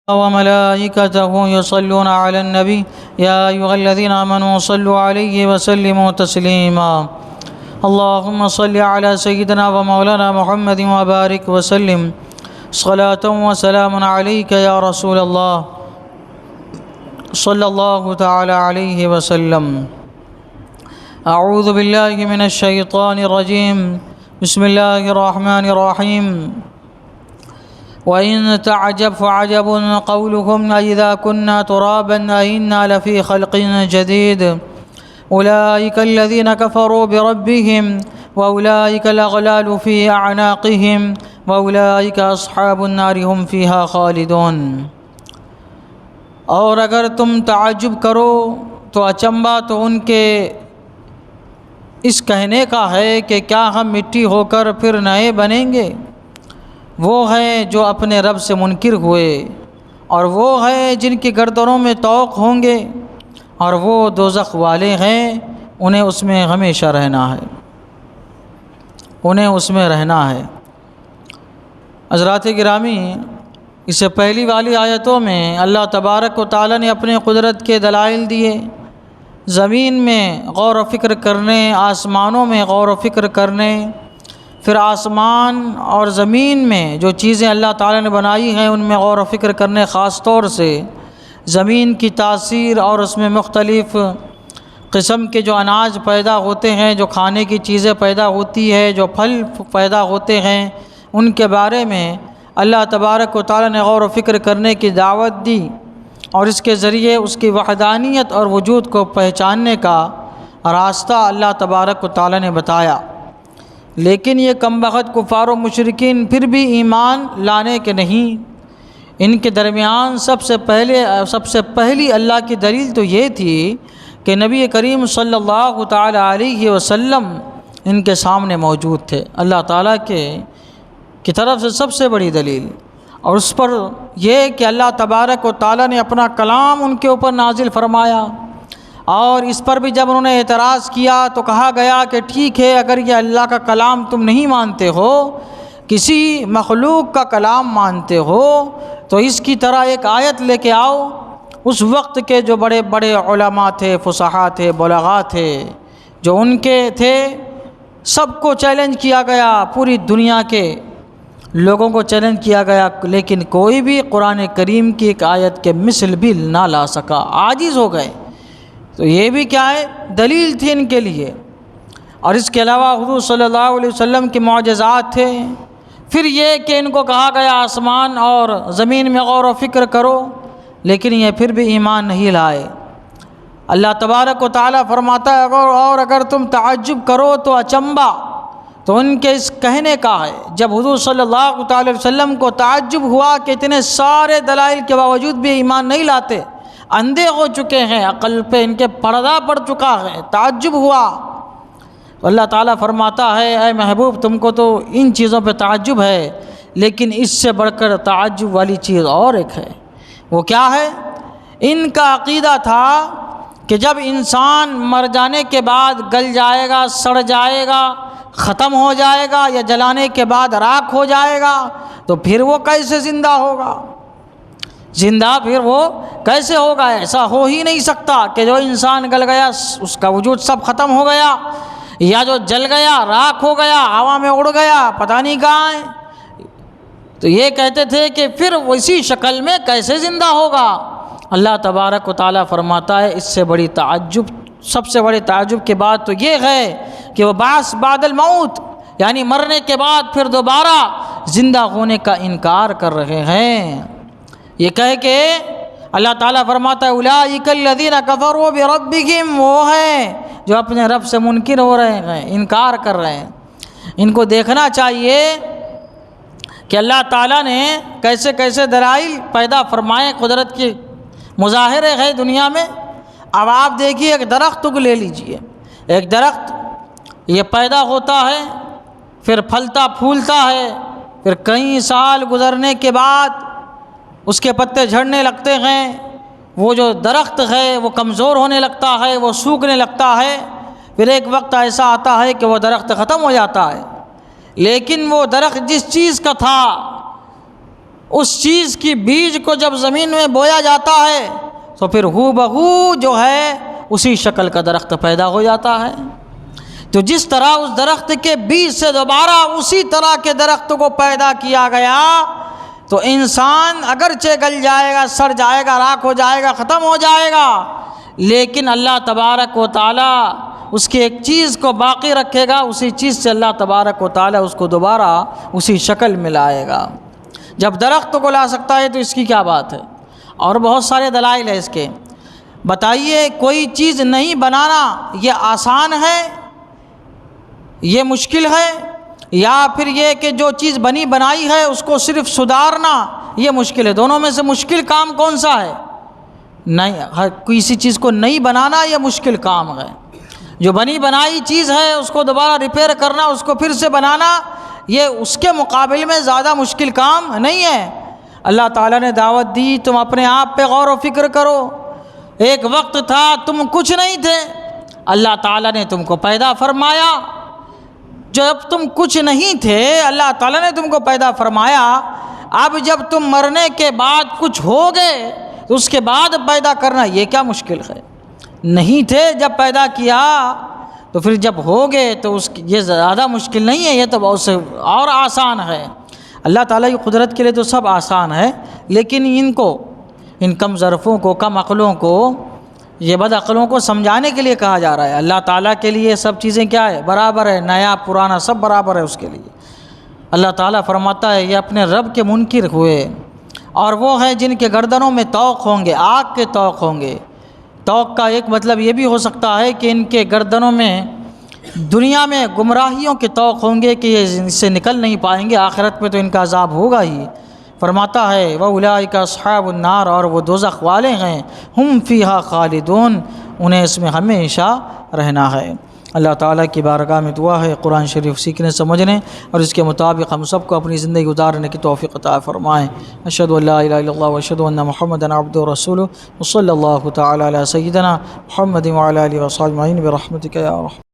وملائكته يصلون على النبي يا أيها الذين آمنوا صلوا عليه وسلموا تسليما اللهم صل على سيدنا ومولانا محمد وبارك وسلم صلاة وسلام عليك يا رسول الله صلى الله تعالى عليه وسلم. أعوذ بالله من الشيطان الرجيم. بسم الله الرحمن الرحيم. وإن تعجب فعجب قولهم أإذا كنا ترابا أإنا لفي خلق جديد أولئك الذين كفروا بربهم وأولئك الأغلال في أعناقهم وأولئك أصحاب النار هم فيها خالدون. اور اگر تم تعجب کرو تو اچنبھا تو ان کے اس کہنے کا ہے کہ کیا ہم مٹی ہو کر پھر نئے بنیں گے. وہ ہیں جو اپنے رب سے منکر ہوئے اور وہ ہیں جن کی گردنوں میں طوق ہوں گے اور وہ دوزخ والے ہیں انہیں اس میں ہمیشہ رہنا ہے. حضرات گرامی، اس سے پہلی والی آیتوں میں اللہ تبارک و تعالیٰ نے اپنے قدرت کے دلائل دیے. زمین میں غور و فکر کرنے، آسمانوں میں غور و فکر کرنے، پھر آسمان اور زمین میں جو چیزیں اللہ تعالیٰ نے بنائی ہیں ان میں غور و فکر کرنے، خاص طور سے زمین کی تاثیر اور اس میں مختلف قسم کے جو اناج پیدا ہوتے ہیں، جو کھانے کی چیزیں پیدا ہوتی ہے، جو پھل پیدا ہوتے ہیں، ان کے بارے میں اللہ تبارک و تعالیٰ نے غور و فکر کرنے کی دعوت دی اور اس کے ذریعے اس کی وحدانیت اور وجود کو پہچاننے کا راستہ اللہ تبارک و تعالیٰ نے بتایا. لیکن یہ کم بخت کفار و مشرکین پھر بھی ایمان لانے کے نہیں. ان کے درمیان سب سے پہلی اللہ کی دلیل تو یہ تھی کہ نبی کریم صلی اللہ تعالی علیہ وسلم ان کے سامنے موجود تھے. اللہ تعالیٰ کی طرف سے سب سے بڑی دلیل، اور اس پر یہ کہ اللہ تبارک و تعالیٰ نے اپنا کلام ان کے اوپر نازل فرمایا. اور اس پر بھی جب انہوں نے اعتراض کیا تو کہا گیا کہ ٹھیک ہے، اگر یہ اللہ کا کلام تم نہیں مانتے ہو، کسی مخلوق کا کلام مانتے ہو، تو اس کی طرح ایک آیت لے کے آؤ. اس وقت کے جو بڑے بڑے علماء تھے، فصحاء تھے، بلغاء تھے، جو ان کے تھے، سب کو چیلنج کیا گیا، پوری دنیا کے لوگوں کو چیلنج کیا گیا، لیکن کوئی بھی قرآن کریم کی ایک آیت کے مثل بھی نہ لا سکا، عاجز ہو گئے. تو یہ بھی کیا ہے؟ دلیل تھی ان کے لیے. اور اس کے علاوہ حضور صلی اللہ علیہ وسلم کے معجزات تھے. پھر یہ کہ ان کو کہا گیا آسمان اور زمین میں غور و فکر کرو، لیکن یہ پھر بھی ایمان نہیں لائے. اللہ تبارک و تعالیٰ فرماتا ہے اور اگر تم تعجب کرو تو اچنبھا تو ان کے اس کہنے کا ہے. جب حضور صلی اللہ تعالی وسلم کو تعجب ہوا کہ اتنے سارے دلائل کے باوجود بھی ایمان نہیں لاتے، اندھے ہو چکے ہیں، عقل پہ ان کے پردہ پڑ چکا ہے، تعجب ہوا، تو اللہ تعالیٰ فرماتا ہے اے محبوب تم کو تو ان چیزوں پہ تعجب ہے، لیکن اس سے بڑھ کر تعجب والی چیز اور ایک ہے. وہ کیا ہے؟ ان کا عقیدہ تھا کہ جب انسان مر جانے کے بعد گل جائے گا، سڑ جائے گا، ختم ہو جائے گا، یا جلانے کے بعد راکھ ہو جائے گا، تو پھر وہ کیسے زندہ ہوگا؟ زندہ پھر وہ کیسے ہوگا؟ ایسا ہو ہی نہیں سکتا کہ جو انسان گل گیا اس کا وجود سب ختم ہو گیا، یا جو جل گیا راکھ ہو گیا، ہوا میں اڑ گیا، پتہ نہیں کہاں ہے. تو یہ کہتے تھے کہ پھر اسی شکل میں کیسے زندہ ہوگا؟ اللہ تبارک و تعالیٰ فرماتا ہے اس سے بڑی تعجب، سب سے بڑے تعجب کی بات تو یہ ہے کہ وہ بعث بعد الموت، یعنی مرنے کے بعد پھر دوبارہ زندہ ہونے کا انکار کر رہے ہیں. یہ کہہ کے اللہ تعالیٰ فرماتا ہے اولئک الذین کفروا بربہم، وہ ہیں جو اپنے رب سے منکر ہو رہے ہیں، انکار کر رہے ہیں. ان کو دیکھنا چاہیے کہ اللہ تعالیٰ نے کیسے کیسے دلائل پیدا فرمائے، قدرت کے مظاہرے ہیں دنیا میں. اب آپ دیکھیے ایک درخت کو لے لیجئے، ایک درخت یہ پیدا ہوتا ہے، پھر پھلتا پھولتا ہے، پھر کئی سال گزرنے کے بعد اس کے پتے جھڑنے لگتے ہیں، وہ جو درخت ہے وہ کمزور ہونے لگتا ہے، وہ سوکھنے لگتا ہے، پھر ایک وقت ایسا آتا ہے کہ وہ درخت ختم ہو جاتا ہے. لیکن وہ درخت جس چیز کا تھا اس چیز کی بیج کو جب زمین میں بویا جاتا ہے تو پھر ہو بہو جو ہے اسی شکل کا درخت پیدا ہو جاتا ہے۔ تو جس طرح اس درخت کے بیج سے دوبارہ اسی طرح کے درخت کو پیدا کیا گیا، تو انسان اگرچہ گل جائے گا، سڑ جائے گا، راکھ ہو جائے گا، ختم ہو جائے گا، لیکن اللہ تبارک و تعالی اس کی ایک چیز کو باقی رکھے گا، اسی چیز سے اللہ تبارک و تعالی اس کو دوبارہ اسی شکل میں لائے گا۔ جب درخت کو لا سکتا ہے تو اس کی کیا بات ہے؟ اور بہت سارے دلائل ہیں اس کے۔ بتائیے کوئی چیز نہیں بنانا یہ آسان ہے، یہ مشکل ہے، یا پھر یہ کہ جو چیز بنی بنائی ہے اس کو صرف سدھارنا یہ مشکل ہے؟ دونوں میں سے مشکل کام کون سا ہے؟ نہیں، کسی چیز کو نہیں بنانا یہ مشکل کام ہے۔ جو بنی بنائی چیز ہے اس کو دوبارہ ریپیئر کرنا، اس کو پھر سے بنانا، یہ اس کے مقابلے میں زیادہ مشکل کام نہیں ہے۔ اللہ تعالیٰ نے دعوت دی تم اپنے آپ پہ غور و فکر کرو۔ ایک وقت تھا تم کچھ نہیں تھے، اللہ تعالیٰ نے تم کو پیدا فرمایا۔ جب تم کچھ نہیں تھے اللہ تعالیٰ نے تم کو پیدا فرمایا، اب جب تم مرنے کے بعد کچھ ہو گئے تو اس کے بعد پیدا کرنا یہ کیا مشکل ہے؟ نہیں تھے جب پیدا کیا تو پھر جب ہو گئے تو یہ زیادہ مشکل نہیں ہے، یہ تو بہت سے اور آسان ہے۔ اللہ تعالیٰ کی قدرت کے لیے تو سب آسان ہے، لیکن ان کم ظرفوں کو، کم عقلوں کو، یہ بد عقلوں کو سمجھانے کے لیے کہا جا رہا ہے۔ اللہ تعالیٰ کے لیے سب چیزیں کیا ہے؟ برابر ہے، نیا پرانا سب برابر ہے اس کے لیے۔ اللہ تعالیٰ فرماتا ہے یہ اپنے رب کے منکر ہوئے، اور وہ ہیں جن کے گردنوں میں طوق ہوں گے، آگ کے طوق ہوں گے۔ طوق کا ایک مطلب یہ بھی ہو سکتا ہے کہ ان کے گردنوں میں دنیا میں گمراہیوں کے طوق ہوں گے کہ یہ اس سے نکل نہیں پائیں گے، آخرت میں تو ان کا عذاب ہوگا ہی۔ فرماتا ہے وَأُولَٰئِكَ أَصْحَابُ النَّارِ، اور وہ دوزخ والے ہیں، ہم فیہا خالدون، انہیں اس میں ہمیشہ رہنا ہے۔ اللہ تعالیٰ کی بارگاہ میں دعا ہے قرآن شریف سیکھنے، سمجھنے اور اس کے مطابق ہم سب کو اپنی زندگی گزارنے کی توفیق عطا فرمائے۔ اشہد ان لا الہ الا اللہ واشہد ان محمدا عبدہ ورسولہ، وصلی اللہ تعالی علی سیدنا محمد وعلی آلہ وصحبہ اجمعین برحمتک یا ارحم۔